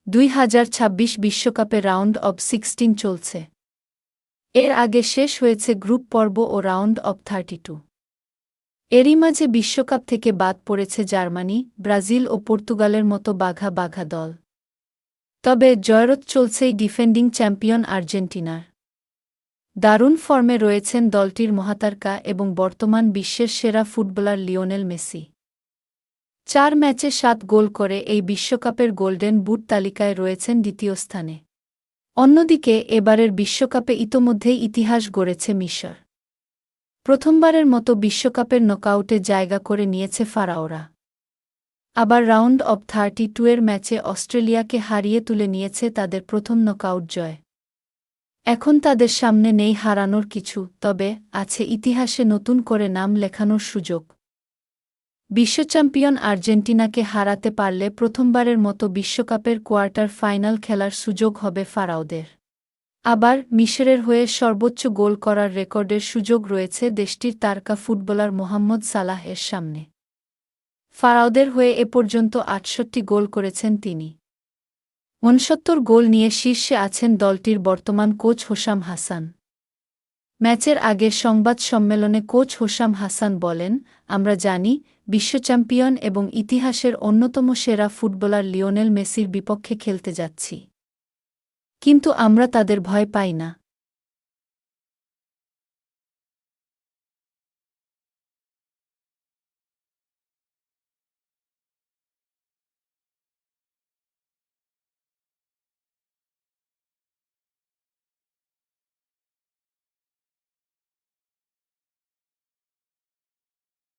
2026 বিশ্বকাপে round of 16 চলছে। এর আগে শেষ হয়েছে গ্রুপ পর্ব ও রাউন্ড অব 32। এরই মাঝে বিশ্বকাপ থেকে বাদ পড়েছে জার্মানি, ব্রাজিল ও পর্তুগালের মতো বাঘা বাঘা দল। তবে জয়রথ চলছেই ডিফেন্ডিং চ্যাম্পিয়ন আর্জেন্টিনার। দারুণ ফর্মে রয়েছেন দলটির মহাতারকা এবং বর্তমান বিশ্বের সেরা ফুটবলার লিওনেল মেসি। 4 ম্যাচে 7 গোল করে এই বিশ্বকাপের গোল্ডেন বুট তালিকায় রয়েছেন দ্বিতীয় স্থানে। অন্যদিকে এবারের বিশ্বকাপে ইতোমধ্যেই ইতিহাস গড়েছে মিশর। প্রথমবারের মতো বিশ্বকাপের নকআউটে জায়গা করে নিয়েছে ফারাওরা। আবার রাউন্ড অব 32 এর ম্যাচে অস্ট্রেলিয়াকে হারিয়ে তুলে নিয়েছে তাদের প্রথম নকআউট জয়। এখন তাদের সামনে নেই হারানোর কিছু, তবে আছে ইতিহাসে নতুন করে নাম লেখানোর সুযোগ। বিশ্বচ্যাম্পিয়ন আর্জেন্টিনাকে হারাতে পারলে প্রথমবারের মতো বিশ্বকাপের কোয়ার্টার ফাইনাল খেলার সুযোগ হবে ফারাওদের। আবার মিশরের হয়ে সর্বোচ্চ গোল করার রেকর্ডের সুযোগ রয়েছে দেশটির তারকা ফুটবলার মোহাম্মদ সালাহ এর সামনে। ফারাওদের হয়ে এ পর্যন্ত ৬৮ গোল করেছেন তিনি। ৬৯ গোল নিয়ে শীর্ষে আছেন দলটির বর্তমান কোচ হোসাম হাসান। ম্যাচের আগের সংবাদ সম্মেলনে কোচ হোসাম হাসান বলেন, আমরা জানি বিশ্বচ্যাম্পিয়ন এবং ইতিহাসের অন্যতম সেরা ফুটবলার লিওনেল মেসির বিপক্ষে খেলতে যাচ্ছি। কিন্তু আমরা তাদের ভয় পাই না।